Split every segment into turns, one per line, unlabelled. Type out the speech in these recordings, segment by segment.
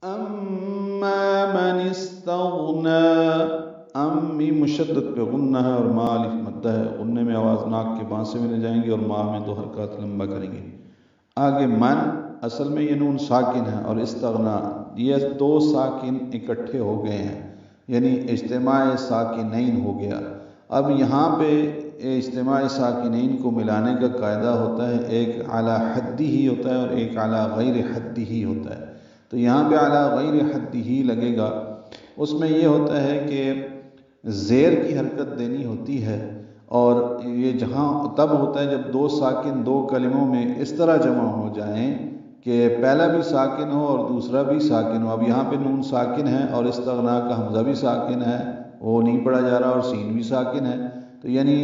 اما من استغنا، امی مشدد پہ غنہ ہے اور ما الف مدہ ہے، غنے میں آواز ناک کے بانس سے ملے جائیں گے اور ما میں 2 حرکات لمبا کریں گے۔ آگے من اصل میں یہ نون ساکن ہے، اور استغنا یہ 2 ساکن اکٹھے ہو گئے ہیں، یعنی اجتماع ساکنین ہو گیا۔ اب یہاں پہ اجتماع ساکنین کو ملانے کا قاعدہ ہوتا ہے، ایک علی حدی ہی ہوتا ہے اور ایک علی غیر حدی ہی ہوتا ہے۔ تو یہاں پہ علی غیر حدی ہی لگے گا، اس میں یہ ہوتا ہے کہ زیر کی حرکت دینی ہوتی ہے، اور یہ جہاں تب ہوتا ہے جب 2 ساکن 2 کلموں میں اس طرح جمع ہو جائیں کہ پہلا بھی ساکن ہو اور دوسرا بھی ساکن ہو۔ اب یہاں پہ نون ساکن ہے اور استغنا کا حمزہ بھی ساکن ہے، وہ نہیں پڑھا جا رہا، اور سین بھی ساکن ہے، تو یعنی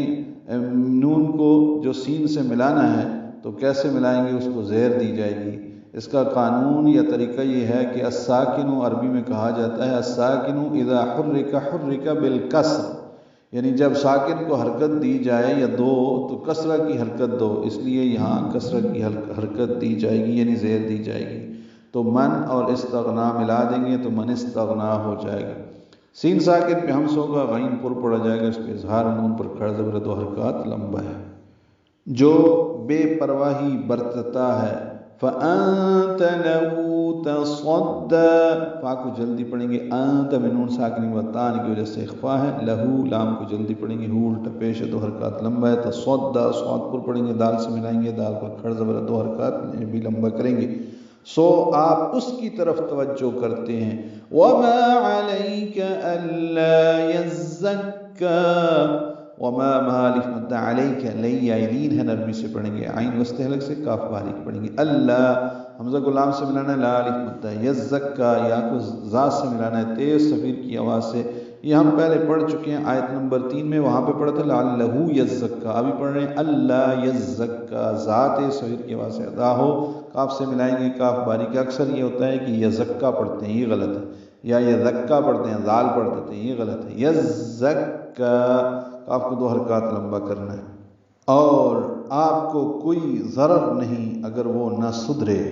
نون کو جو سین سے ملانا ہے تو کیسے ملائیں گے؟ اس کو زیر دی جائے گی۔ اس کا قانون یا طریقہ یہ ہے کہ الساکن عربی میں کہا جاتا ہے الساکن اذا حرک حرک بالکسر، یعنی جب ساکن کو حرکت دی جائے یا دو تو کسرہ کی حرکت دو، اس لیے یہاں کسرہ کی حرکت دی جائے گی، یعنی زیر دی جائے گی۔ تو من اور استغنا ملا دیں گے تو من استغنا ہو جائے گا۔ سین ساکن پہ ہمس ہوگا، غین پر پڑا جائے گا، اس پہ اظہار نون پر کھڑا زبر 2 حرکات لمبا ہے۔ جو بے پرواہی برتتا ہے فَأَنْتَ لَهُ تَصَدَّى، فا کو جلدی پڑھیں گے، انت میں نون ساکن و تان کی وجہ سے اخفا ہے، لہو لام کو جلدی پڑھیں گے، ہو الٹا پیش ہے 2 حرکات لمبا ہے، تصدّى صاد پر پڑھیں گے، دال سے ملائیں گے، دال پر کھڑ زبر 2 حرکات بھی لمبا کریں گے۔ سو آپ اس کی طرف توجہ کرتے ہیں۔ وَمَا عَلَيْكَ أَلَّا يَزَّكَّى، وما مالف مدہ علیک لئی عین ہے، نرمی سے پڑھیں گے، عین وسط حلق سے، کاف باریک پڑھیں گے۔ اللہ حمزہ کو لام سے ملانا ہے، لا الف مدہ ہے۔ یزکا یا کو زا سے ملانا ہے، تیز صفیر کی آواز سے۔ یہ ہم پہلے پڑھ چکے ہیں آیت نمبر 3 میں، وہاں پہ پڑھا تھا لعلہ یزکا، ابھی پڑھ رہے ہیں اللہ یزکا، زا تیز صفیر کی آواز سے ادا ہو، کاف سے ملائیں گے، کاف باریک۔ اکثر یہ ہوتا ہے کہ یزکا پڑھتے ہیں، یہ غلط ہے، یا یزکا پڑھتے ہیں، زال پڑھ دیتے ہیں، یہ غلط ہے۔ یزکا کاف کو 2 حرکات لمبا کرنا ہے۔ اور آپ کو کوئی ضرر نہیں اگر وہ نہ سدھرے۔